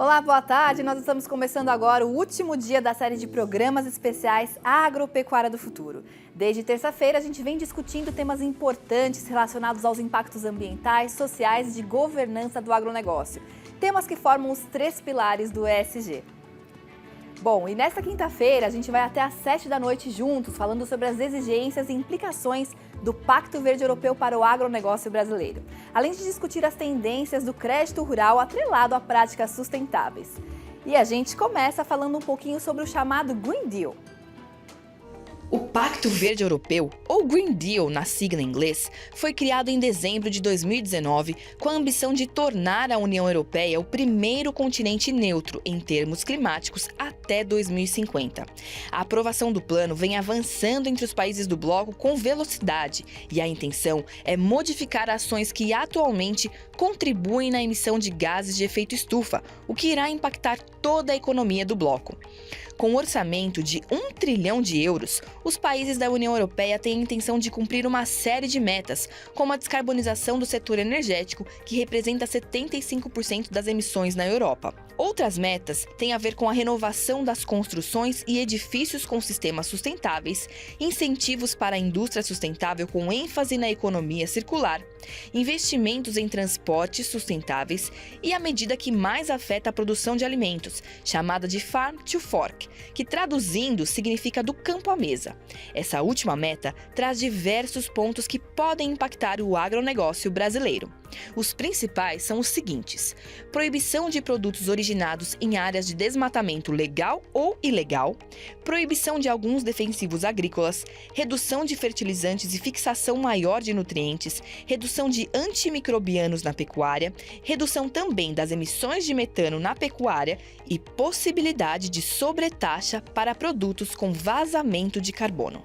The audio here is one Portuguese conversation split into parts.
Olá, boa tarde. Nós estamos começando agora o último dia da série de programas especiais Agropecuária do Futuro. Desde terça-feira, a gente vem discutindo temas importantes relacionados aos impactos ambientais, sociais e de governança do agronegócio. Temas que formam os 3 pilares do ESG. Bom, e nesta quinta-feira a gente vai até às 7 da noite juntos, falando sobre as exigências e implicações do Pacto Verde Europeu para o agronegócio brasileiro, além de discutir as tendências do crédito rural atrelado a práticas sustentáveis. E a gente começa falando um pouquinho sobre o chamado Green Deal. O Pacto Verde Europeu, ou Green Deal na sigla em inglês, foi criado em dezembro de 2019 com a ambição de tornar a União Europeia o primeiro continente neutro em termos climáticos até 2050. A aprovação do plano vem avançando entre os países do bloco com velocidade e a intenção é modificar ações que atualmente contribuem na emissão de gases de efeito estufa, o que irá impactar toda a economia do bloco. Com um orçamento de 1 trilhão de euros, os países da União Europeia têm a intenção de cumprir uma série de metas, como a descarbonização do setor energético, que representa 75% das emissões na Europa. Outras metas têm a ver com a renovação das construções e edifícios com sistemas sustentáveis, incentivos para a indústria sustentável com ênfase na economia circular, investimentos em transportes sustentáveis e a medida que mais afeta a produção de alimentos, chamada de Farm to Fork, que traduzindo significa do campo à mesa. Essa última meta traz diversos pontos que podem impactar o agronegócio brasileiro. Os principais são os seguintes: proibição de produtos originados em áreas de desmatamento legal ou ilegal, proibição de alguns defensivos agrícolas, redução de fertilizantes e fixação maior de nutrientes, redução de antimicrobianos na pecuária, redução também das emissões de metano na pecuária e possibilidade de sobretaxa para produtos com vazamento de carbono.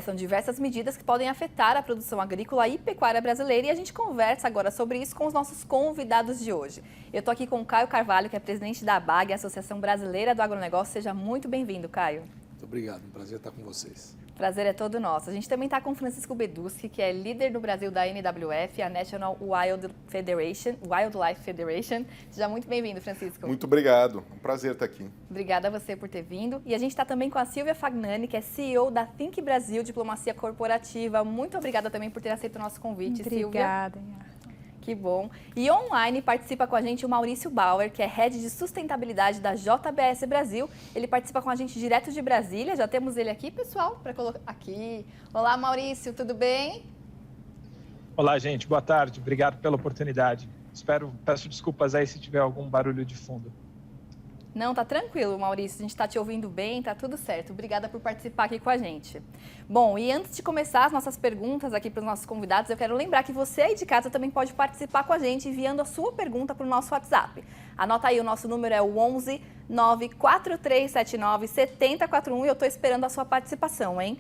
São diversas medidas que podem afetar a produção agrícola e pecuária brasileira e a gente conversa agora sobre isso com os nossos convidados de hoje. Eu estou aqui com o Caio Carvalho, que é presidente da ABAG, Associação Brasileira do Agronegócio. Seja muito bem-vindo, Caio. Muito obrigado, um prazer estar com vocês. Prazer é todo nosso. A gente também está com o Francisco Beduski, que é líder no Brasil da NWF, a National Wildlife Federation. Seja muito bem-vindo, Francisco. Muito obrigado, um prazer estar aqui. Obrigada a você por ter vindo. E a gente está também com a Silvia Fagnani, que é CEO da Think Brasil Diplomacia Corporativa. Muito obrigada também por ter aceito o nosso convite, Silvia. Obrigada. Que bom. E online participa com a gente o Maurício Bauer, que é Head de Sustentabilidade da JBS Brasil. Ele participa com a gente direto de Brasília. Já temos ele aqui, pessoal, para colocar aqui. Olá, Maurício, tudo bem? Olá, gente. Boa tarde. Obrigado pela oportunidade. Peço desculpas aí se tiver algum barulho de fundo. Não, tá tranquilo, Maurício. A gente está te ouvindo bem, tá tudo certo. Obrigada por participar aqui com a gente. Bom, e antes de começar as nossas perguntas aqui para os nossos convidados, eu quero lembrar que você aí de casa também pode participar com a gente enviando a sua pergunta para o nosso WhatsApp. Anota aí, o nosso número é o 11 94379 7041 e eu estou esperando a sua participação, hein?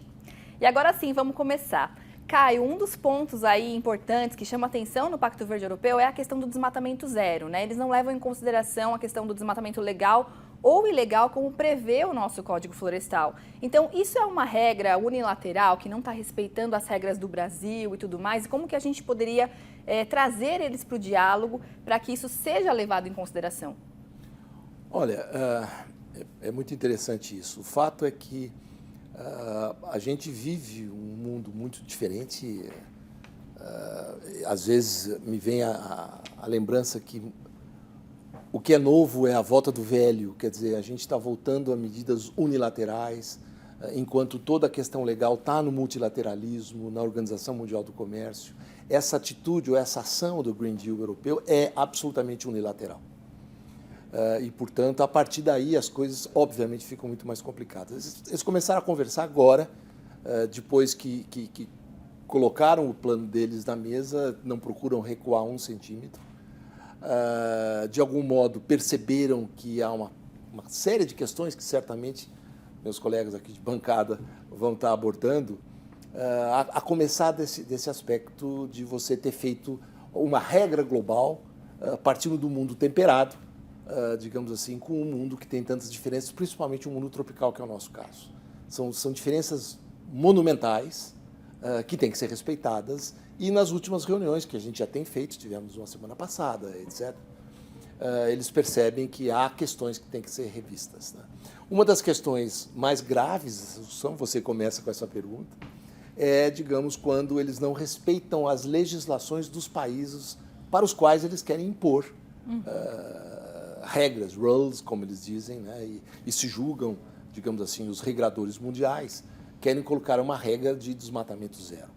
E agora sim, vamos começar. Caio, um dos pontos aí importantes que chama atenção no Pacto Verde Europeu é a questão do desmatamento zero, né? Eles não levam em consideração a questão do desmatamento legal ou ilegal, como prevê o nosso Código Florestal. Então, isso é uma regra unilateral que não está respeitando as regras do Brasil e tudo mais? E como que a gente poderia trazer eles para o diálogo para que isso seja levado em consideração? Olha, é muito interessante isso. O fato é que a gente vive um mundo muito diferente. Às vezes me vem a lembrança que o que é novo é a volta do velho, quer dizer, a gente está voltando a medidas unilaterais, enquanto toda a questão legal está no multilateralismo, na Organização Mundial do Comércio. Essa atitude ou essa ação do Green Deal europeu é absolutamente unilateral. E, portanto, a partir daí as coisas, obviamente, ficam muito mais complicadas. Eles começaram a conversar agora, depois que colocaram o plano deles na mesa, não procuram recuar 1 centímetro. De algum modo, perceberam que há uma série de questões que certamente meus colegas aqui de bancada vão estar abordando, a começar desse aspecto de você ter feito uma regra global, partindo do mundo temperado, digamos assim, com um mundo que tem tantas diferenças, principalmente o mundo tropical, que é o nosso caso. São diferenças monumentais que têm que ser respeitadas, e nas últimas reuniões que a gente já tem feito, tivemos uma semana passada, etc., eles percebem que há questões que têm que ser revistas, né? Uma das questões mais graves, você começa com essa pergunta, é, digamos, quando eles não respeitam as legislações dos países para os quais eles querem impor regras, rules, como eles dizem, né? E se julgam, digamos assim, os regradores mundiais, querem colocar uma regra de desmatamento zero.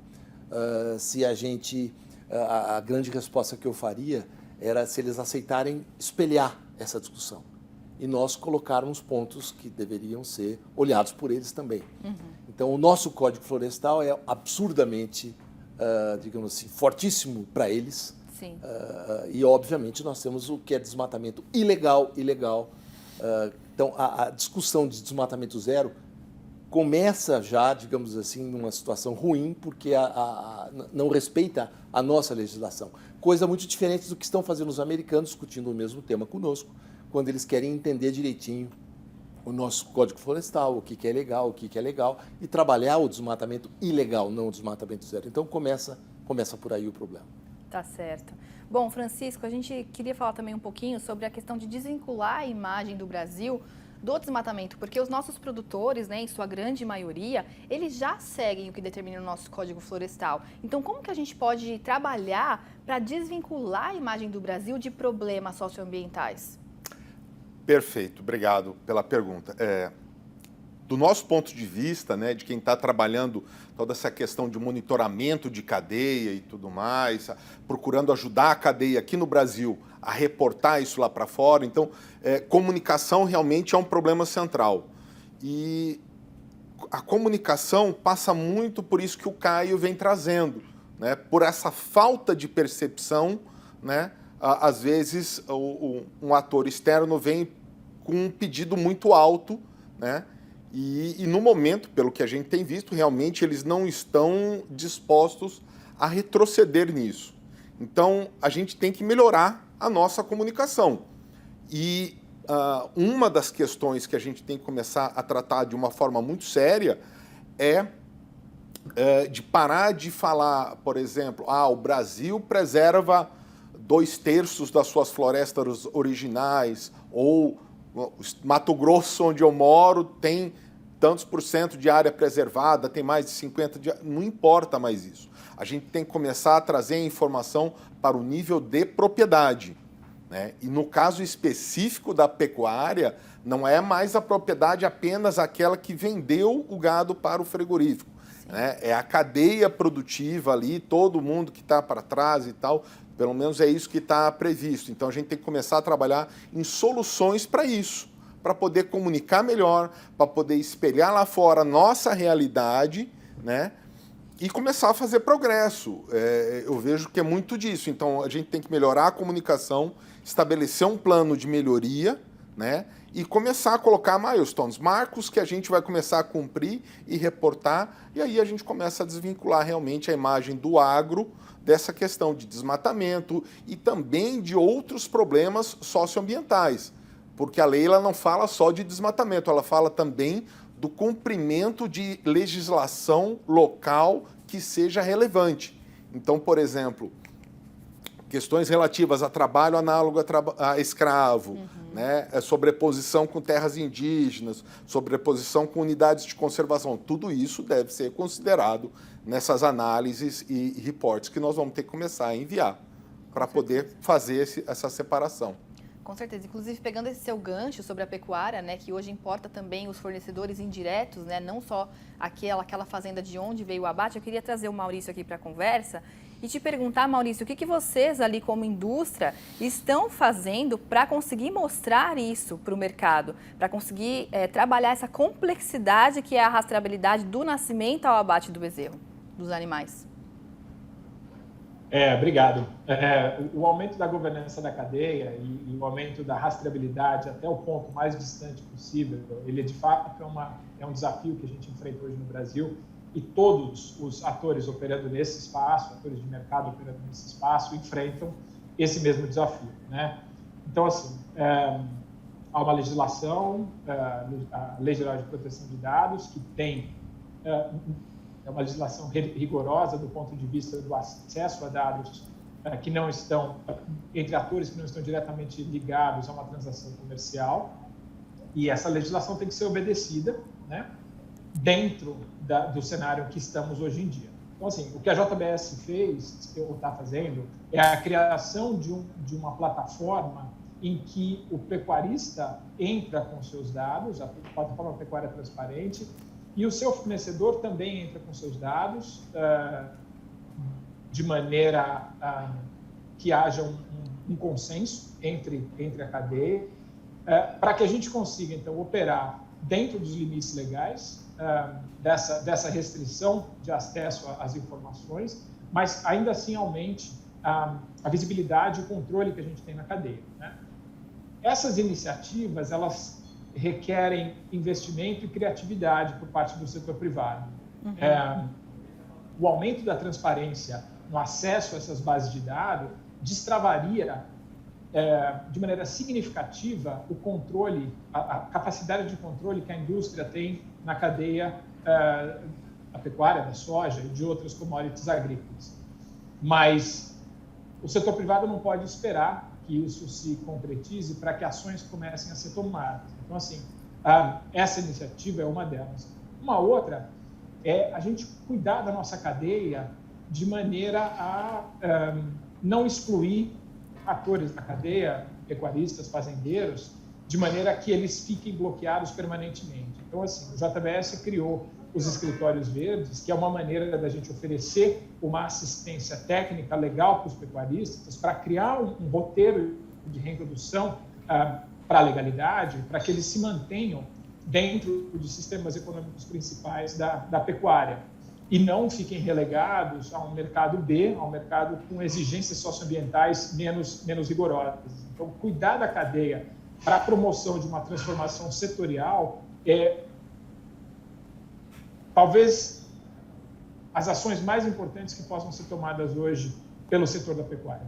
A grande resposta que eu faria era se eles aceitarem espelhar essa discussão e nós colocarmos pontos que deveriam ser olhados por eles também. Então, o nosso Código Florestal é absurdamente, digamos assim, fortíssimo para eles. Sim. E, obviamente, nós temos o que é desmatamento ilegal. Então, a discussão de desmatamento zero começa já, digamos assim, numa situação ruim, porque não respeita a nossa legislação. Coisa muito diferente do que estão fazendo os americanos, discutindo o mesmo tema conosco, quando eles querem entender direitinho o nosso Código Florestal, o que é legal, o que é legal, e trabalhar o desmatamento ilegal, não o desmatamento zero. Então, começa por aí o problema. Tá certo. Bom, Francisco, a gente queria falar também um pouquinho sobre a questão de desvincular a imagem do Brasil do desmatamento, porque os nossos produtores, né, em sua grande maioria, eles já seguem o que determina o nosso Código Florestal. Então, como que a gente pode trabalhar para desvincular a imagem do Brasil de problemas socioambientais? Perfeito, obrigado pela pergunta. Do nosso ponto de vista, né, de quem está trabalhando toda essa questão de monitoramento de cadeia e tudo mais, procurando ajudar a cadeia aqui no Brasil a reportar isso lá para fora, então, comunicação realmente é um problema central. E a comunicação passa muito por isso que o Caio vem trazendo, né, por essa falta de percepção, né, às vezes um ator externo vem com um pedido muito alto, né? E no momento, pelo que a gente tem visto, realmente eles não estão dispostos a retroceder nisso. Então, a gente tem que melhorar a nossa comunicação. E uma das questões que a gente tem que começar a tratar de uma forma muito séria é de parar de falar, por exemplo, o Brasil preserva 2/3 das suas florestas originais, ou Mato Grosso, onde eu moro, tem tantos % de área preservada, tem mais de 50%, não importa mais isso. A gente tem que começar a trazer a informação para o nível de propriedade, né? E no caso específico da pecuária, não é mais a propriedade apenas aquela que vendeu o gado para o frigorífico, né? É a cadeia produtiva ali, todo mundo que está para trás e tal. Pelo menos é isso que está previsto. Então, a gente tem que começar a trabalhar em soluções para isso, para poder comunicar melhor, para poder espelhar lá fora a nossa realidade, né? E começar a fazer progresso. Eu vejo que é muito disso. Então, a gente tem que melhorar a comunicação, estabelecer um plano de melhoria, né? E começar a colocar milestones, marcos que a gente vai começar a cumprir e reportar, e aí a gente começa a desvincular realmente a imagem do agro dessa questão de desmatamento e também de outros problemas socioambientais, porque a lei ela não fala só de desmatamento, ela fala também do cumprimento de legislação local que seja relevante. Então, por exemplo, questões relativas a trabalho análogo a escravo, né? Sobreposição com terras indígenas, sobreposição com unidades de conservação, tudo isso deve ser considerado nessas análises e reportes que nós vamos ter que começar a enviar para poder fazer essa separação. Com certeza. Inclusive, pegando esse seu gancho sobre a pecuária, né, que hoje importa também os fornecedores indiretos, né, não só aquela fazenda de onde veio o abate, eu queria trazer o Maurício aqui para a conversa e te perguntar, Maurício, o que vocês ali como indústria estão fazendo para conseguir mostrar isso para o mercado, para conseguir trabalhar essa complexidade que é a rastreabilidade do nascimento ao abate do bezerro, dos animais? Obrigado. O aumento da governança da cadeia e o aumento da rastreabilidade até o ponto mais distante possível, ele de fato é um desafio que a gente enfrenta hoje no Brasil e todos os atores operando nesse espaço, atores de mercado operando nesse espaço, enfrentam esse mesmo desafio, né? Então, assim, há uma legislação, a Lei Geral de Proteção de Dados, que tem... É uma legislação rigorosa do ponto de vista do acesso a dados que não estão, entre atores que não estão diretamente ligados a uma transação comercial, e essa legislação tem que ser obedecida, né, dentro do cenário que estamos hoje em dia. Então, assim, o que a JBS fez, ou está fazendo, é a criação de uma plataforma em que o pecuarista entra com seus dados, a plataforma pecuária transparente, e o seu fornecedor também entra com seus dados, de maneira que haja um consenso entre a cadeia, para que a gente consiga, então, operar dentro dos limites legais dessa restrição de acesso às informações, mas ainda assim aumente a visibilidade e o controle que a gente tem na cadeia, né? Essas iniciativas, elas requerem investimento e criatividade por parte do setor privado. Uhum. O aumento da transparência no acesso a essas bases de dados destravaria de maneira significativa o controle, a capacidade de controle que a indústria tem na cadeia da pecuária, da soja e de outras commodities agrícolas. Mas o setor privado não pode esperar que isso se concretize para que ações comecem a ser tomadas. Então, assim, essa iniciativa é uma delas. Uma outra é a gente cuidar da nossa cadeia de maneira a não excluir atores da cadeia, pecuaristas, fazendeiros, de maneira que eles fiquem bloqueados permanentemente. Então, assim, o JBS criou os escritórios verdes, que é uma maneira da gente oferecer uma assistência técnica legal para os pecuaristas, para criar um roteiro de reintrodução para a legalidade, para que eles se mantenham dentro dos sistemas econômicos principais da pecuária e não fiquem relegados a um mercado B, a um mercado com exigências socioambientais menos rigorosas. Então, cuidar da cadeia para a promoção de uma transformação setorial talvez as ações mais importantes que possam ser tomadas hoje pelo setor da pecuária.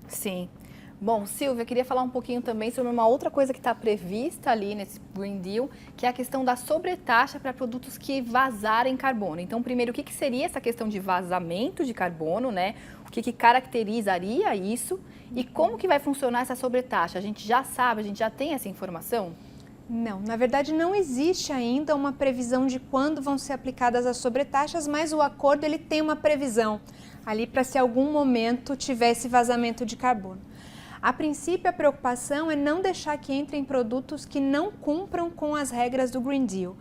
Sim. Bom, Silvia, queria falar um pouquinho também sobre uma outra coisa que está prevista ali nesse Green Deal, que é a questão da sobretaxa para produtos que vazarem carbono. Então, primeiro, o que seria essa questão de vazamento de carbono, né? O que caracterizaria isso e como que vai funcionar essa sobretaxa? A gente já sabe, a gente já tem essa informação? Não, na verdade não existe ainda uma previsão de quando vão ser aplicadas as sobretaxas, mas o acordo ele tem uma previsão ali para se algum momento tivesse vazamento de carbono. A princípio, a preocupação é não deixar que entrem produtos que não cumpram com as regras do Green Deal.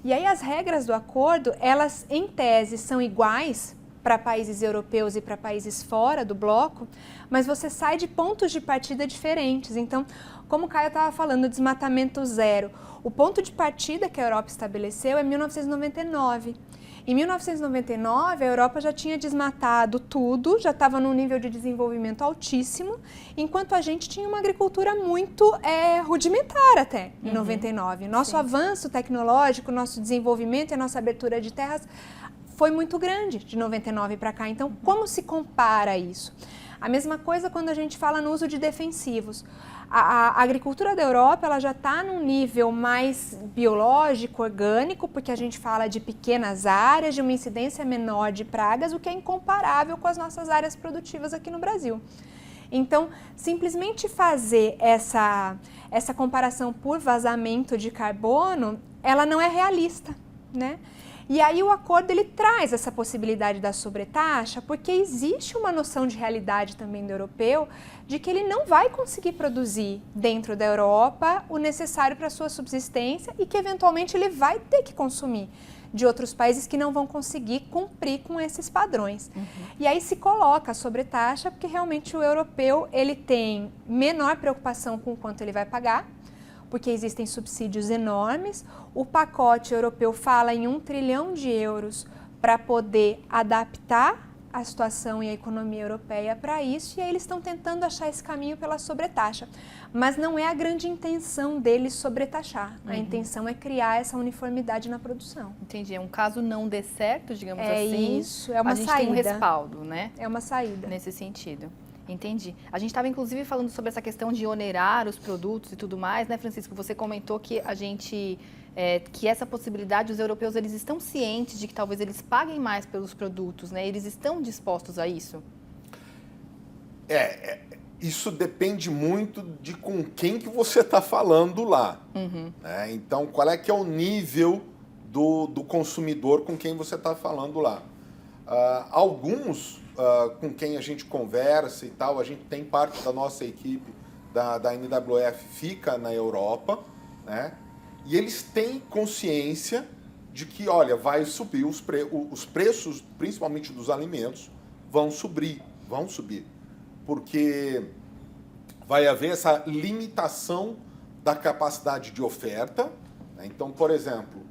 E aí as regras do acordo, elas em tese são iguais para países europeus e para países fora do bloco, mas você sai de pontos de partida diferentes. Então, como o Caio estava falando, desmatamento zero, o ponto de partida que a Europa estabeleceu é 1999. Em 1999, a Europa já tinha desmatado tudo, já estava num nível de desenvolvimento altíssimo, enquanto a gente tinha uma agricultura muito rudimentar até em 99. Nosso avanço tecnológico, nosso desenvolvimento e a nossa abertura de terras foi muito grande de 99 para cá. Então, como se compara isso? A mesma coisa quando a gente fala no uso de defensivos. A agricultura da Europa ela já está num nível mais biológico, orgânico, porque a gente fala de pequenas áreas, de uma incidência menor de pragas, o que é incomparável com as nossas áreas produtivas aqui no Brasil. Então, simplesmente fazer essa comparação por vazamento de carbono, ela não é realista, né? E aí o acordo ele traz essa possibilidade da sobretaxa, porque existe uma noção de realidade também do europeu de que ele não vai conseguir produzir dentro da Europa o necessário para a sua subsistência e que eventualmente ele vai ter que consumir de outros países que não vão conseguir cumprir com esses padrões. E aí se coloca a sobretaxa porque realmente o europeu ele tem menor preocupação com o quanto ele vai pagar, porque existem subsídios enormes. O pacote europeu fala em 1 trilhão de euros para poder adaptar a situação e a economia europeia para isso, e aí eles estão tentando achar esse caminho pela sobretaxa. Mas não é a grande intenção deles sobretaxar. A intenção é criar essa uniformidade na produção. Entendi. É um caso não dê certo, digamos assim. É isso, é uma a gente saída. tem um respaldo, né? É uma saída. Nesse sentido. Entendi. A gente estava, inclusive, falando sobre essa questão de onerar os produtos e tudo mais, né, Francisco? Você comentou que que essa possibilidade, os europeus, eles estão cientes de que talvez eles paguem mais pelos produtos, né? Eles estão dispostos a isso? Isso depende muito de com quem que você está falando lá. Né? Então, qual é que é o nível do consumidor com quem você está falando lá? Alguns com quem a gente conversa e tal, a gente tem parte da nossa equipe da NWF fica na Europa, né? E eles têm consciência de que, olha, vai subir os preços, principalmente dos alimentos, vão subir, porque vai haver essa limitação da capacidade de oferta. Né? Então, por exemplo,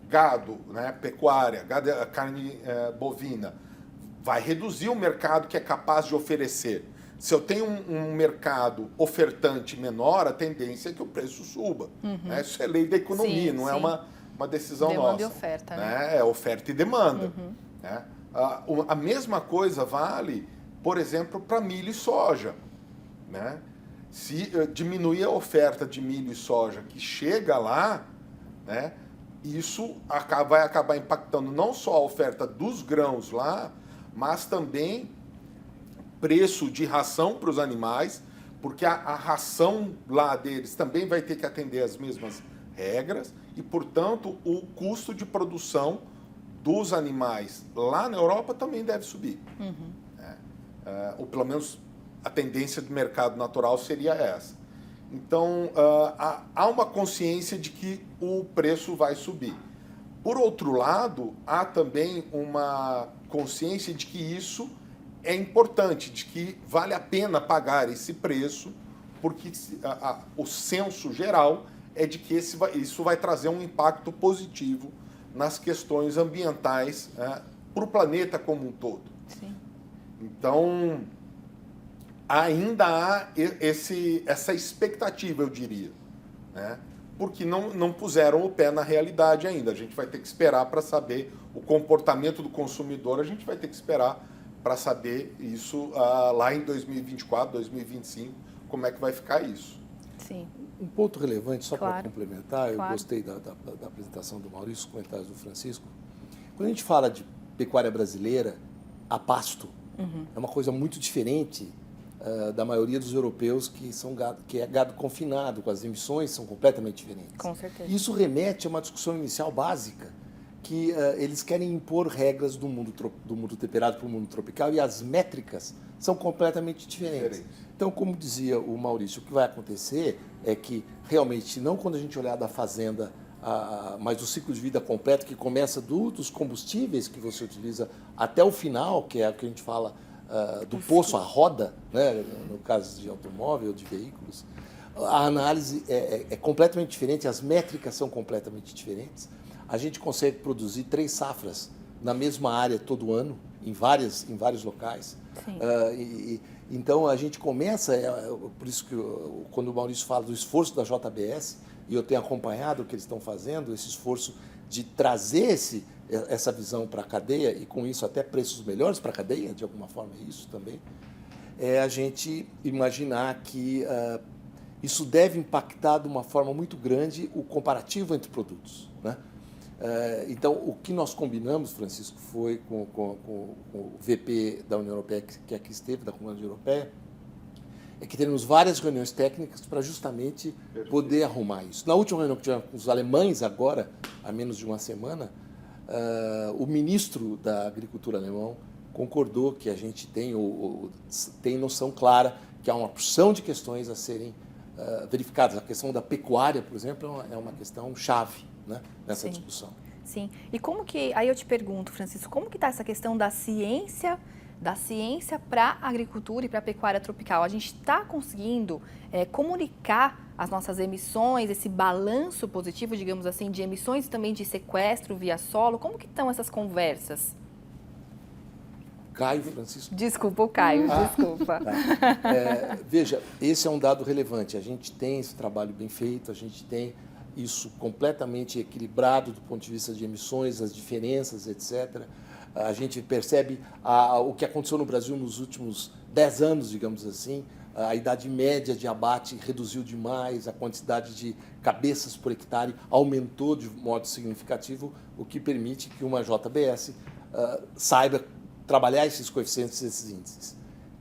gado, né, pecuária, carne bovina, vai reduzir o mercado que é capaz de oferecer. Se eu tenho um mercado ofertante menor, a tendência é que o preço suba. Né? Isso é lei da economia, não é uma decisão demanda nossa. Demanda e oferta, né? É oferta e demanda. Né? A mesma coisa vale, por exemplo, para milho e soja. Né? Se diminuir a oferta de milho e soja que chega lá, né, isso vai acabar impactando não só a oferta dos grãos lá, mas também preço de ração para os animais, porque a ração lá deles também vai ter que atender as mesmas regras e, portanto, o custo de produção dos animais lá na Europa também deve subir. Ou pelo menos a tendência do mercado natural seria essa. Então, há uma consciência de que o preço vai subir. Por outro lado, há também uma consciência de que isso é importante, de que vale a pena pagar esse preço, porque o senso geral é de que isso vai trazer um impacto positivo nas questões ambientais para o planeta como um todo. Sim. Então, ainda há essa expectativa, eu diria, né? Porque não puseram o pé na realidade ainda. A gente vai ter que esperar para saber o comportamento do consumidor, a gente vai ter que esperar para saber isso lá em 2024, 2025, como é que vai ficar isso. Sim. Um ponto relevante, só Claro. para complementar, eu Claro. gostei da apresentação do Maurício, os comentários do Francisco. Quando a gente fala de pecuária brasileira a pasto, é uma coisa muito diferente da maioria dos europeus que é gado confinado, com as emissões são completamente diferentes. Com certeza. Isso remete a uma discussão inicial básica, que eles querem impor regras do mundo temperado para o mundo tropical e as métricas são completamente diferentes. Então, como dizia o Maurício, o que vai acontecer é que realmente, não quando a gente olhar da fazenda, mas o ciclo de vida completo, que começa dos combustíveis que você utiliza até o final, que é o que a gente fala do poço à roda, né, no caso de automóvel, de veículos, a análise é completamente diferente, as métricas são completamente diferentes. A gente consegue produzir 3 safras na mesma área todo ano, em vários locais. Então, a gente começa, por isso que quando o Maurício fala do esforço da JBS, e eu tenho acompanhado o que eles estão fazendo, esse esforço de trazer essa visão para a cadeia, e com isso até preços melhores para a cadeia, de alguma forma é isso também, é a gente imaginar que isso deve impactar de uma forma muito grande o comparativo entre produtos, né? Então, o que nós combinamos, Francisco, foi com o VP da União Europeia, que aqui esteve, da Comunidade Europeia, é que teremos várias reuniões técnicas para justamente poder arrumar isso. Na última reunião que tivemos com os alemães, agora, há menos de uma semana, o ministro da Agricultura alemão concordou que a gente tem noção clara que há uma porção de questões a serem verificadas. A questão da pecuária, por exemplo, é uma questão chave, né, nessa discussão. Sim. E como que, aí eu te pergunto, Francisco, como que está essa questão da ciência para a agricultura e para a pecuária tropical? A gente está conseguindo comunicar as nossas emissões, esse balanço positivo, digamos assim, de emissões e também de sequestro via solo? Como que estão essas conversas? Caio, Francisco? Desculpa, o Caio, desculpa. Veja, esse é um dado relevante. A gente tem esse trabalho bem feito, a gente tem isso completamente equilibrado do ponto de vista de emissões, as diferenças, etc. A gente percebe o que aconteceu no Brasil nos últimos 10 anos, digamos assim. A idade média de abate reduziu demais, a quantidade de cabeças por hectare aumentou de modo significativo, o que permite que uma JBS saiba trabalhar esses coeficientes, esses índices.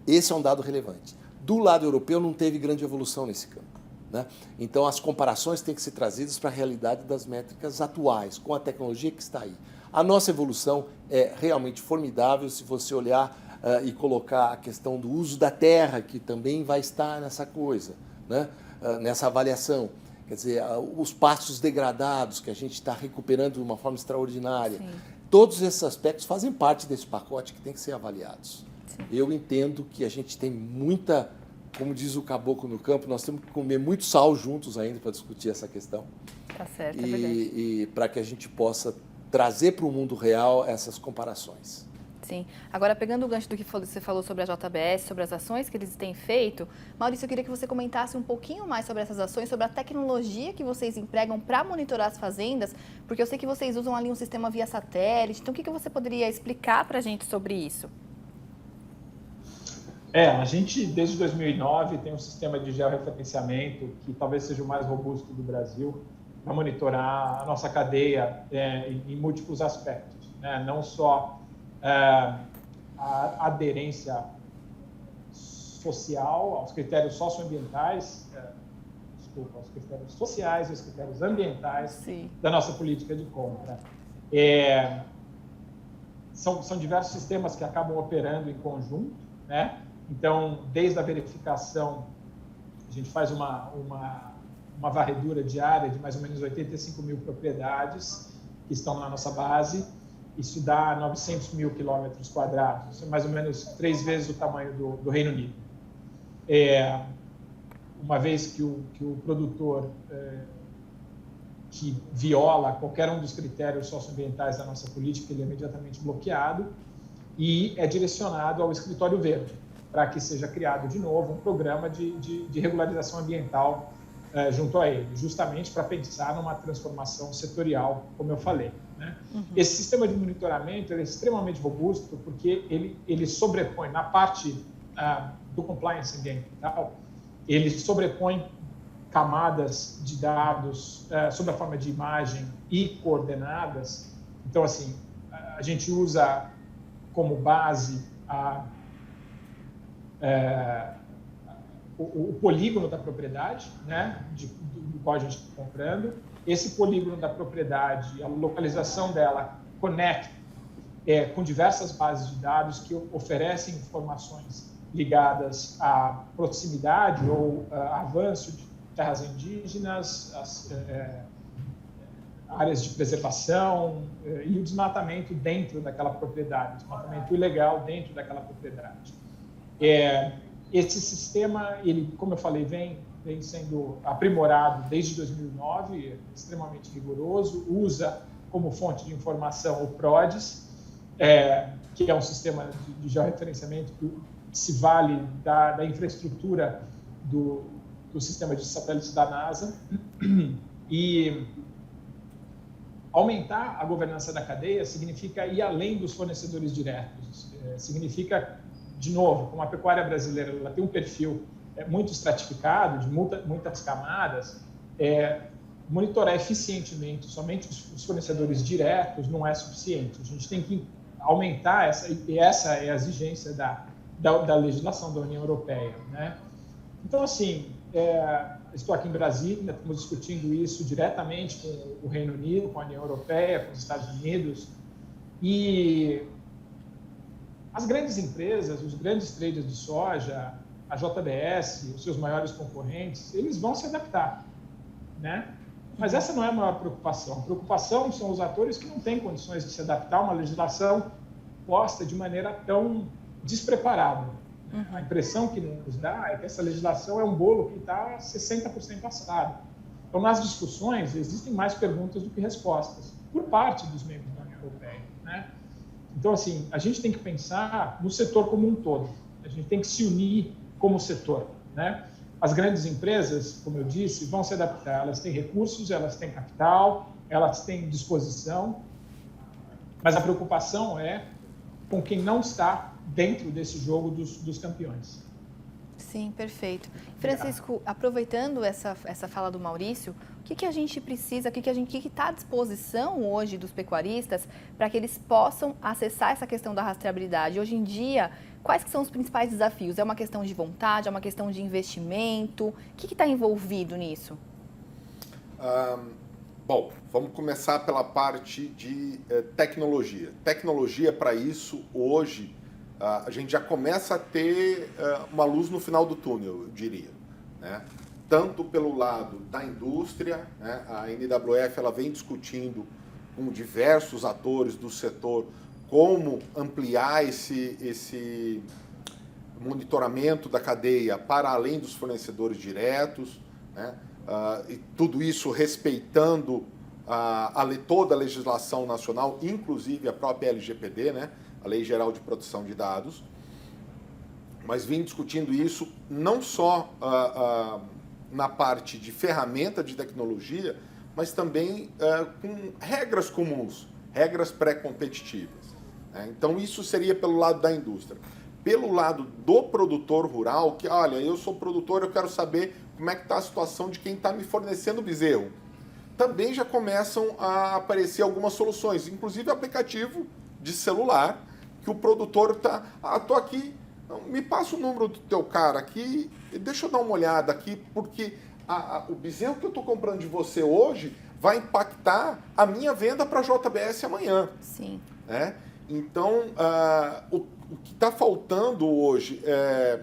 Esse é um dado relevante. Do lado europeu não teve grande evolução nesse campo, né? Então as comparações têm que ser trazidas para a realidade das métricas atuais, com a tecnologia que está aí. A nossa evolução é realmente formidável se você olhar e colocar a questão do uso da terra, que também vai estar nessa coisa, né? Nessa avaliação. Quer dizer, os pastos degradados que a gente está recuperando de uma forma extraordinária. Sim. Todos esses aspectos fazem parte desse pacote que tem que ser avaliados. Sim. Eu entendo que a gente tem muita, como diz o caboclo no campo, nós temos que comer muito sal juntos ainda para discutir essa questão. Tá certo, é verdade. E para que a gente possa trazer para o mundo real essas comparações. Sim. Agora, pegando o gancho do que você falou sobre a JBS, sobre as ações que eles têm feito, Maurício, eu queria que você comentasse um pouquinho mais sobre essas ações, sobre a tecnologia que vocês empregam para monitorar as fazendas, porque eu sei que vocês usam ali um sistema via satélite. Então, o que você poderia explicar para a gente sobre isso? A gente, desde 2009, tem um sistema de georreferenciamento que talvez seja o mais robusto do Brasil para monitorar a nossa cadeia em múltiplos aspectos, né? Não só a aderência social aos critérios socioambientais, aos critérios sociais e aos critérios ambientais. Sim. Da nossa política de compra. São diversos sistemas que acabam operando em conjunto, né? Então, desde a verificação, a gente faz uma varredura diária de mais ou menos 85 mil propriedades que estão na nossa base. Isso dá 900 mil quilômetros quadrados, isso é mais ou menos 3 vezes o tamanho do Reino Unido. Uma vez que o produtor que viola qualquer um dos critérios socioambientais da nossa política, ele é imediatamente bloqueado e é direcionado ao Escritório Verde, para que seja criado de novo um programa de regularização ambiental junto a ele, justamente para pensar numa transformação setorial, como eu falei, né? Uhum. Esse sistema de monitoramento é extremamente robusto porque ele sobrepõe, na parte do compliance ambiental, ele sobrepõe camadas de dados sob a forma de imagem e coordenadas. Então, assim, a gente usa como base o polígono da propriedade, né, do qual a gente está comprando. Esse polígono da propriedade, a localização dela conecta com diversas bases de dados que oferecem informações ligadas à proximidade ou avanço de terras indígenas, áreas de preservação e o desmatamento dentro daquela propriedade, desmatamento ilegal dentro daquela propriedade. Esse sistema, ele, como eu falei, vem sendo aprimorado desde 2009, é extremamente rigoroso, usa como fonte de informação o PRODES, que é um sistema de georreferenciamento que se vale da infraestrutura do sistema de satélites da NASA, e aumentar a governança da cadeia significa ir além dos fornecedores diretos, significa, de novo, como a pecuária brasileira ela tem um perfil muito estratificado, de muitas camadas, monitorar eficientemente somente os fornecedores diretos não é suficiente. A gente tem que aumentar essa é a exigência da legislação da União Europeia, né? Então, assim, estou aqui em Brasília, estamos discutindo isso diretamente com o Reino Unido, com a União Europeia, com os Estados Unidos, e as grandes empresas, os grandes traders de soja, a JBS, os seus maiores concorrentes, eles vão se adaptar, né? Mas essa não é a maior preocupação. A preocupação são os atores que não têm condições de se adaptar a uma legislação posta de maneira tão despreparada. A impressão que nos dá é que essa legislação é um bolo que está 60% assado. Então, nas discussões, existem mais perguntas do que respostas, por parte dos membros da União Europeia, né? Então, assim, a gente tem que pensar no setor como um todo. A gente tem que se unir como setor, né? As grandes empresas, como eu disse, vão se adaptar. Elas têm recursos, elas têm capital, elas têm disposição, mas a preocupação é com quem não está dentro desse jogo dos campeões. Sim, perfeito. Francisco, aproveitando essa fala do Maurício, o que a gente precisa, o que está à disposição hoje dos pecuaristas para que eles possam acessar essa questão da rastreabilidade? Hoje em dia, quais que são os principais desafios? É uma questão de vontade, é uma questão de investimento? O que está envolvido nisso? Bom, vamos começar pela parte de tecnologia. Tecnologia, para isso, hoje, a gente já começa a ter uma luz no final do túnel, eu diria, né? Tanto pelo lado da indústria, né? A NWF ela vem discutindo com diversos atores do setor como ampliar esse monitoramento da cadeia para além dos fornecedores diretos, né? E tudo isso respeitando toda a legislação nacional, inclusive a própria LGPD, né? A Lei Geral de Proteção de Dados, mas vim discutindo isso não só na parte de ferramenta de tecnologia, mas também com regras comuns, regras pré-competitivas, né? Então isso seria pelo lado da indústria. Pelo lado do produtor rural, que olha, eu sou produtor, eu quero saber como é que está a situação de quem está me fornecendo bezerro. Também já começam a aparecer algumas soluções, inclusive aplicativo de celular, que o produtor está, tô aqui, me passa o número do teu cara aqui, deixa eu dar uma olhada aqui, porque o bezerro que eu estou comprando de você hoje vai impactar a minha venda para a JBS amanhã. Sim. Né? Então, o que está faltando hoje é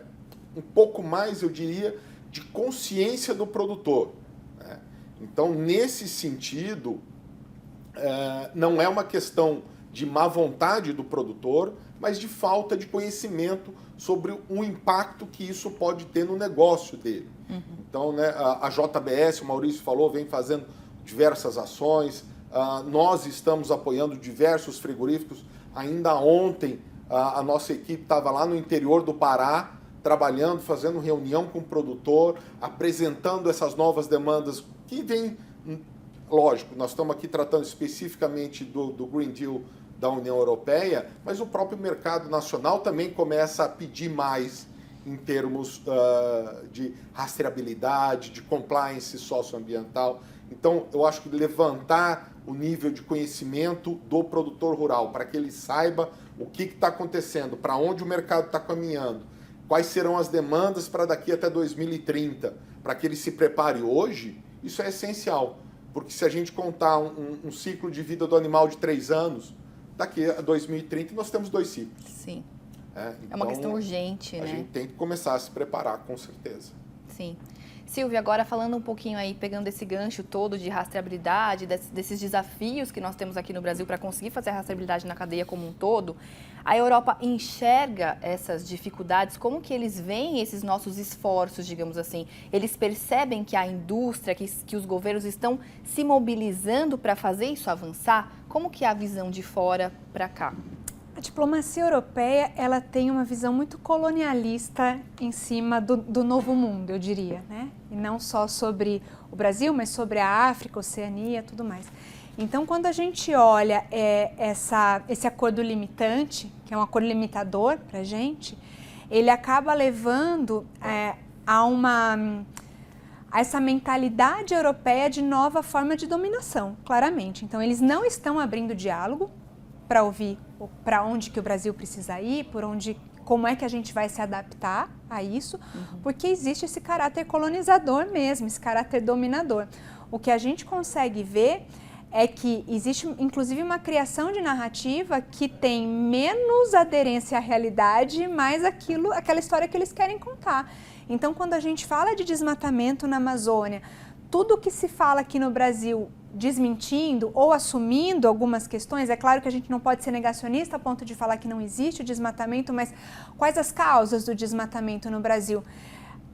um pouco mais, eu diria, de consciência do produtor, né? Então, nesse sentido, não é uma questão de má vontade do produtor, mas de falta de conhecimento sobre o impacto que isso pode ter no negócio dele. Uhum. Então, né, a JBS, o Maurício falou, vem fazendo diversas ações, nós estamos apoiando diversos frigoríficos. Ainda ontem, a nossa equipe estava lá no interior do Pará, trabalhando, fazendo reunião com o produtor, apresentando essas novas demandas que vêm, lógico, nós estamos aqui tratando especificamente do Green Deal da União Europeia, mas o próprio mercado nacional também começa a pedir mais em termos de rastreabilidade, de compliance socioambiental. Então, eu acho que levantar o nível de conhecimento do produtor rural, para que ele saiba o que está acontecendo, para onde o mercado está caminhando, quais serão as demandas para daqui até 2030, para que ele se prepare hoje, isso é essencial. Porque se a gente contar um ciclo de vida do animal de 3 anos, daqui a 2030 nós temos 2 ciclos. Sim. Então, é uma questão urgente, né? A gente tem que começar a se preparar, com certeza. Sim. Silvia, agora falando um pouquinho aí, pegando esse gancho todo de rastreabilidade, desses desafios que nós temos aqui no Brasil para conseguir fazer a rastreabilidade na cadeia como um todo, a Europa enxerga essas dificuldades, como que eles veem esses nossos esforços, digamos assim? Eles percebem que a indústria, que os governos estão se mobilizando para fazer isso avançar? Como que é a visão de fora para cá? A diplomacia europeia, ela tem uma visão muito colonialista em cima do novo mundo, eu diria, né? E não só sobre o Brasil, mas sobre a África, Oceania, tudo mais. Então, quando a gente olha esse acordo limitante, que é um acordo limitador para a gente, ele acaba levando a essa mentalidade europeia de nova forma de dominação, claramente. Então, eles não estão abrindo diálogo para ouvir para onde que o Brasil precisa ir, como é que a gente vai se adaptar a isso, porque existe esse caráter colonizador mesmo, esse caráter dominador. O que a gente consegue ver é que existe, inclusive, uma criação de narrativa que tem menos aderência à realidade, mais aquela história que eles querem contar. Então, quando a gente fala de desmatamento na Amazônia, tudo que se fala aqui no Brasil desmentindo ou assumindo algumas questões, é claro que a gente não pode ser negacionista a ponto de falar que não existe o desmatamento, mas quais as causas do desmatamento no Brasil?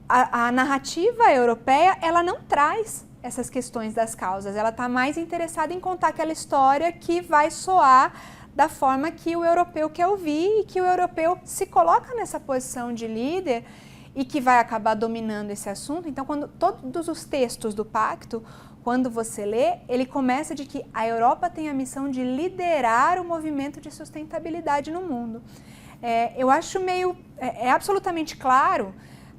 A narrativa europeia, ela não traz essas questões das causas, ela está mais interessada em contar aquela história que vai soar da forma que o europeu quer ouvir e que o europeu se coloca nessa posição de líder e que vai acabar dominando esse assunto. Então, quando todos os textos do pacto, quando você lê, ele começa de que a Europa tem a missão de liderar o movimento de sustentabilidade no mundo. Eu acho absolutamente claro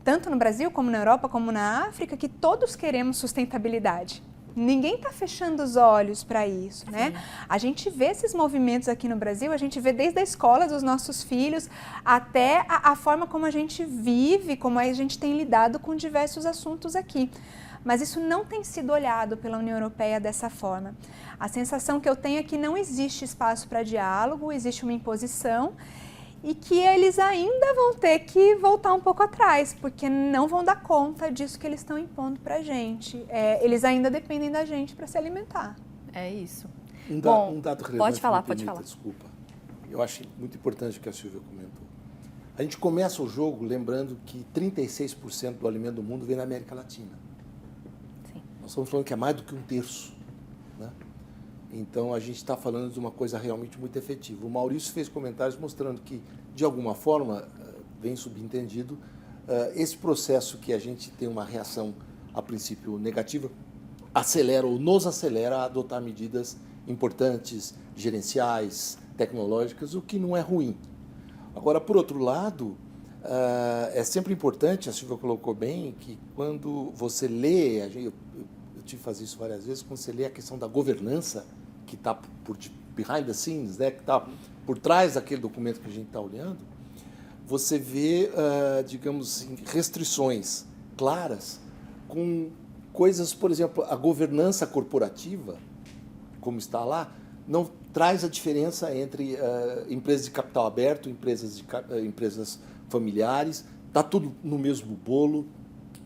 tanto no Brasil, como na Europa, como na África, que todos queremos sustentabilidade. Ninguém está fechando os olhos para isso, né? A gente vê esses movimentos aqui no Brasil, a gente vê desde a escola dos nossos filhos até a forma como a gente vive, como a gente tem lidado com diversos assuntos aqui. Mas isso não tem sido olhado pela União Europeia dessa forma. A sensação que eu tenho é que não existe espaço para diálogo, existe uma imposição e que eles ainda vão ter que voltar um pouco atrás, porque não vão dar conta disso que eles estão impondo para a gente. Eles ainda dependem da gente para se alimentar. É isso. Um dado relevante, pode falar, pode falar. Desculpa. Eu acho muito importante o que a Silvia comentou. A gente começa o jogo lembrando que 36% do alimento do mundo vem da América Latina. Sim. Nós estamos falando que é mais do que um terço, né? Então, a gente está falando de uma coisa realmente muito efetiva. O Maurício fez comentários mostrando que, de alguma forma, bem subentendido, esse processo que a gente tem uma reação, a princípio, negativa, acelera ou nos acelera a adotar medidas importantes, gerenciais, tecnológicas, o que não é ruim. Agora, por outro lado, é sempre importante, a Silvia colocou bem, que quando você lê, eu tive que fazer isso várias vezes, quando você lê a questão da governança, que está por behind the scenes, né, que está por trás daquele documento que a gente está olhando, você vê, digamos assim, restrições claras com coisas, por exemplo, a governança corporativa, como está lá, não traz a diferença entre empresas de capital aberto, empresas familiares, está tudo no mesmo bolo.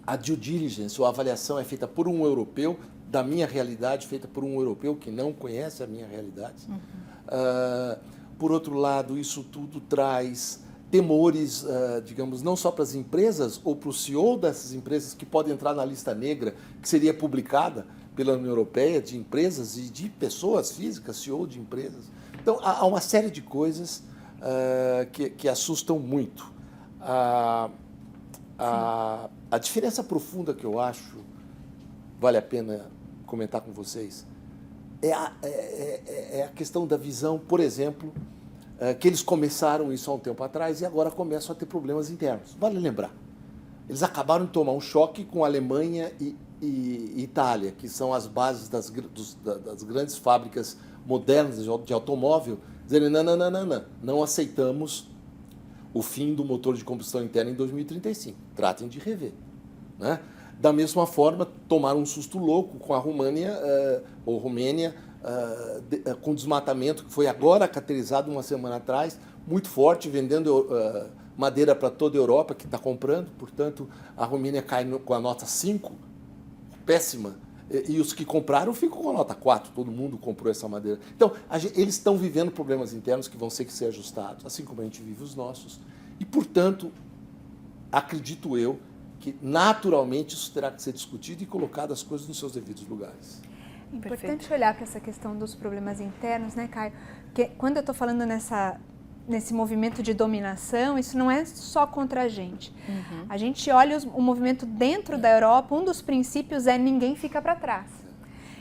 A due diligence, ou a avaliação é feita por um europeu, da minha realidade, feita por um europeu que não conhece a minha realidade. Por outro lado, isso tudo traz temores, digamos, não só para as empresas ou para o CEO dessas empresas que podem entrar na lista negra, que seria publicada pela União Europeia, de empresas e de pessoas físicas, CEO de empresas. Então, há uma série de coisas que assustam muito. A diferença profunda que eu acho, vale a pena comentar com vocês, é a questão da visão, por exemplo, que eles começaram isso há um tempo atrás e agora começam a ter problemas internos. Vale lembrar, eles acabaram de tomar um choque com a Alemanha e Itália, que são as bases das grandes fábricas modernas de automóvel, dizendo não aceitamos o fim do motor de combustão interna em 2035. Tratem de rever, né? Da mesma forma, tomaram um susto louco com a Romênia, com desmatamento, que foi agora caracterizado uma semana atrás, muito forte, vendendo madeira para toda a Europa, que está comprando. Portanto, a Romênia cai com a nota 5, péssima, e os que compraram ficam com a nota 4, todo mundo comprou essa madeira. Então, eles estão vivendo problemas internos que vão ter que ser ajustados, assim como a gente vive os nossos. E, portanto, acredito eu que naturalmente isso terá que ser discutido e colocado as coisas nos seus devidos lugares. É importante olhar para essa questão dos problemas internos, né, Caio? Porque quando eu estou falando nesse movimento de dominação, isso não é só contra a gente. A gente olha o movimento dentro da Europa, um dos princípios é ninguém fica para trás.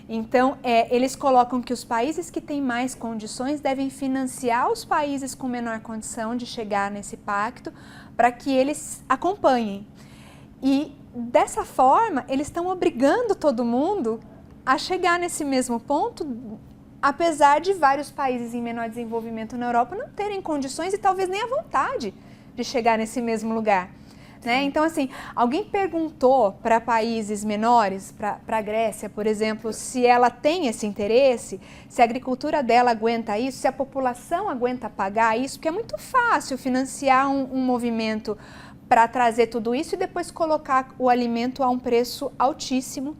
Então, eles colocam que os países que têm mais condições devem financiar os países com menor condição de chegar nesse pacto para que eles acompanhem. E, dessa forma, eles estão obrigando todo mundo a chegar nesse mesmo ponto, apesar de vários países em menor desenvolvimento na Europa não terem condições e talvez nem a vontade de chegar nesse mesmo lugar. Né? Então, assim, alguém perguntou para países menores, para a Grécia, por exemplo, se ela tem esse interesse, se a agricultura dela aguenta isso, se a população aguenta pagar isso, porque é muito fácil financiar um movimento para trazer tudo isso e depois colocar o alimento a um preço altíssimo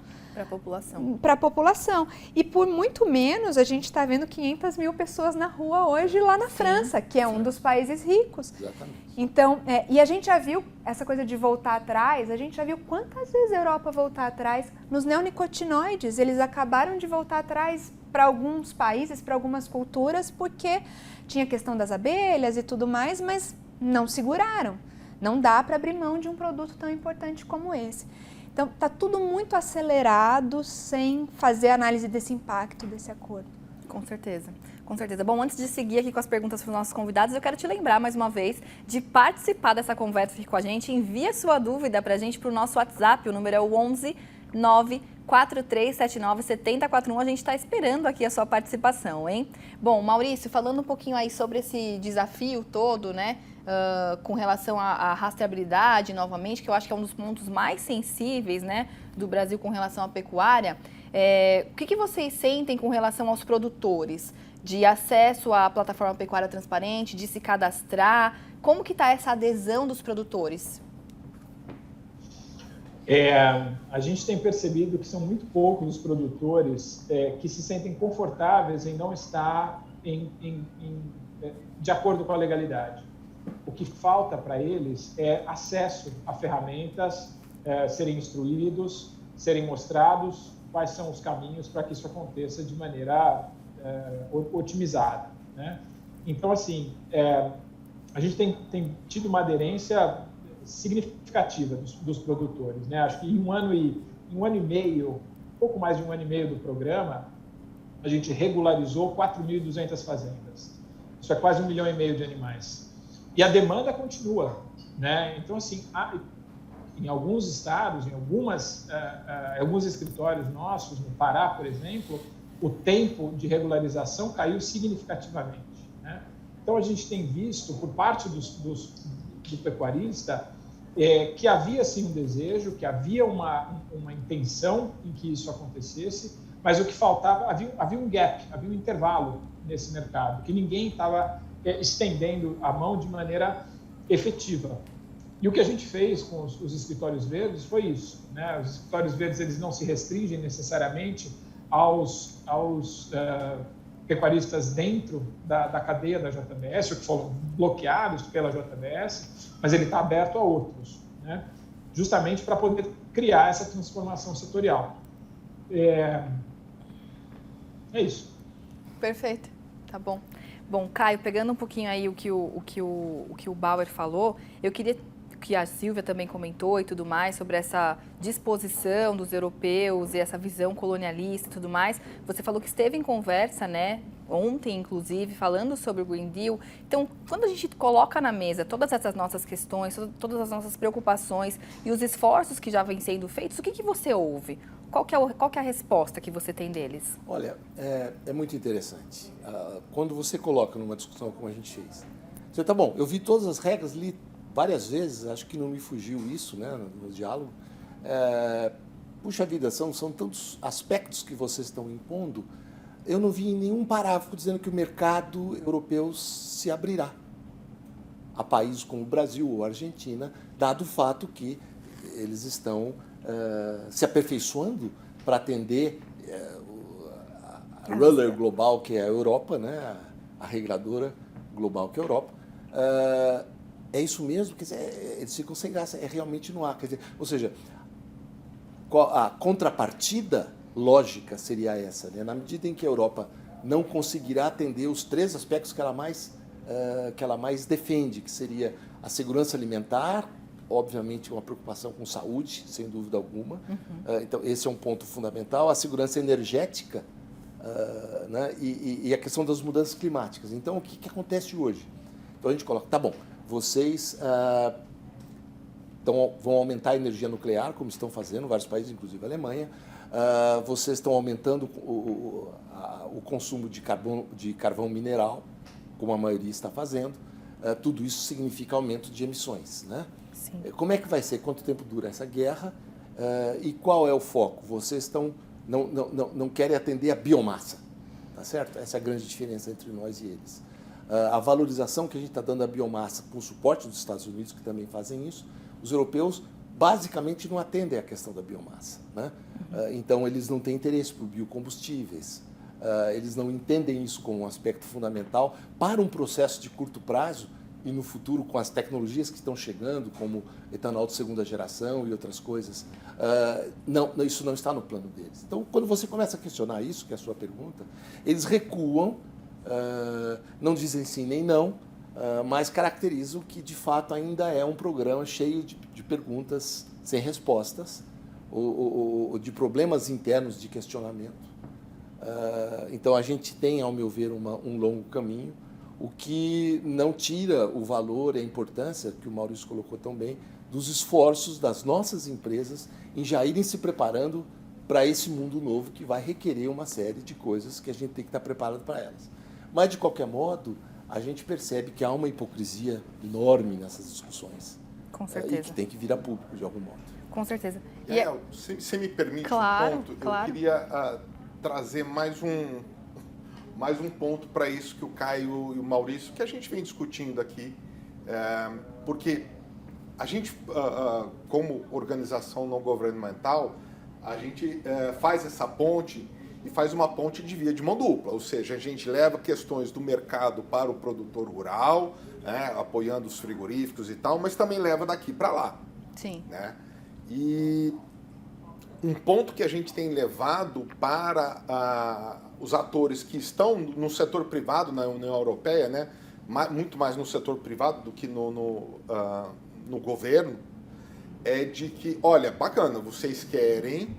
para a população. E por muito menos a gente está vendo 500 mil pessoas na rua hoje lá na França, que é um dos países ricos. Exatamente. Então, e a gente já viu essa coisa de voltar atrás, a gente já viu quantas vezes a Europa voltar atrás nos neonicotinoides. Eles acabaram de voltar atrás para alguns países, para algumas culturas, porque tinha a questão das abelhas e tudo mais, mas não seguraram. Não dá para abrir mão de um produto tão importante como esse. Então, está tudo muito acelerado sem fazer análise desse impacto desse acordo. Com certeza. Com certeza. Bom, antes de seguir aqui com as perguntas para os nossos convidados, eu quero te lembrar mais uma vez de participar dessa conversa aqui com a gente. Envie a sua dúvida para a gente para o nosso WhatsApp, o número é o 11 94379 7041. A gente está esperando aqui a sua participação, hein? Bom, Maurício, falando um pouquinho aí sobre esse desafio todo, né? Com relação à rastreabilidade, novamente, que eu acho que é um dos pontos mais sensíveis, né, do Brasil com relação à pecuária. O que vocês sentem com relação aos produtores? De acesso à plataforma Pecuária Transparente, de se cadastrar? Como que está essa adesão dos produtores? A gente tem percebido que são muito poucos os produtores que se sentem confortáveis em não estar de acordo com a legalidade. O que falta para eles é acesso a ferramentas, serem instruídos, serem mostrados quais são os caminhos para que isso aconteça de maneira otimizada, né? Então, assim, a gente tem tido uma aderência significativa dos produtores, né? Acho que em um ano e meio, pouco mais de um ano e meio do programa, a gente regularizou 4.200 fazendas. Isso é quase 1,5 milhão de animais. E a demanda continua, né? Então, assim, em alguns estados, em alguns escritórios nossos, no Pará, por exemplo, o tempo de regularização caiu significativamente, né? Então, a gente tem visto, por parte do pecuarista, que havia, sim, um desejo, que havia uma intenção em que isso acontecesse, mas o que faltava, havia um gap, havia um intervalo nesse mercado, que ninguém estava estendendo a mão de maneira efetiva. E o que a gente fez com os escritórios verdes foi isso, né? Os escritórios verdes, eles não se restringem necessariamente aos pecuaristas dentro da cadeia da JBS, ou que foram bloqueados pela JBS, mas ele está aberto a outros, né? Justamente para poder criar essa transformação setorial. É isso. Perfeito, tá bom. Bom, Caio, pegando um pouquinho aí o que o Bauer falou, eu queria que a Silvia também comentou e tudo mais sobre essa disposição dos europeus e essa visão colonialista e tudo mais. Você falou que esteve em conversa, né, ontem, inclusive, falando sobre o Green Deal. Então, quando a gente coloca na mesa todas essas nossas questões, todas as nossas preocupações e os esforços que já vêm sendo feitos, o que você ouve? Qual que é a resposta que você tem deles? Olha, é muito interessante. Quando você coloca numa discussão como a gente fez, você tá bom, eu vi todas as regras, li várias vezes, acho que não me fugiu isso, né, no diálogo. Puxa vida, são tantos aspectos que vocês estão impondo, eu não vi nenhum parágrafo dizendo que o mercado europeu se abrirá a países como o Brasil ou a Argentina, dado o fato que eles estão se aperfeiçoando para atender a ruler global, que é a Europa, né, a regradora global, que é a Europa. É isso mesmo? Quer dizer, eles ficam sem graça, realmente não há. Quer dizer, ou seja, a contrapartida lógica seria essa, né? Na medida em que a Europa não conseguirá atender os 3 aspectos que ela mais defende, que seria a segurança alimentar, obviamente uma preocupação com saúde, sem dúvida alguma. Então, esse é um ponto fundamental. A segurança energética, né? E a questão das mudanças climáticas. Então, o que acontece hoje? Então, a gente coloca, tá bom, vocês vão aumentar a energia nuclear, como estão fazendo vários países, inclusive a Alemanha. Vocês estão aumentando o consumo de carvão mineral, como a maioria está fazendo. Tudo isso significa aumento de emissões, né? Sim. Como é que vai ser? Quanto tempo dura essa guerra? E qual é o foco? Vocês não querem atender a biomassa, tá certo? Essa é a grande diferença entre nós e eles. A valorização que a gente está dando à biomassa com o suporte dos Estados Unidos, que também fazem isso, os europeus basicamente não atendem à questão da biomassa, né? Então, eles não têm interesse por biocombustíveis, eles não entendem isso como um aspecto fundamental para um processo de curto prazo e no futuro com as tecnologias que estão chegando, como etanol de segunda geração e outras coisas. Isso não está no plano deles. Então, quando você começa a questionar isso, que é a sua pergunta, eles recuam, não dizem sim nem não, mas caracterizam que, de fato, ainda é um programa cheio de perguntas sem respostas, ou de problemas internos de questionamento. Então a gente tem, ao meu ver, um longo caminho, o que não tira o valor e a importância, que o Maurício colocou tão bem, dos esforços das nossas empresas em já irem se preparando para esse mundo novo que vai requerer uma série de coisas que a gente tem que estar preparado para elas. Mas, de qualquer modo, a gente percebe que há uma hipocrisia enorme nessas discussões. Com certeza. E que tem que vir a público, de algum modo. Com certeza. Se você me permite Claro, um ponto, claro. eu queria trazer mais um ponto para isso que o Caio e o Maurício, que a gente vem discutindo aqui, porque a gente, como organização não governamental, a gente faz essa ponte e faz uma ponte de via de mão dupla, ou seja, a gente leva questões do mercado para o produtor rural, né, apoiando os frigoríficos e tal, mas também leva daqui para lá. Sim. Né? E um ponto que a gente tem levado para os atores que estão no setor privado na União Europeia, né, muito mais no setor privado do que no governo, é de que, olha, bacana, vocês querem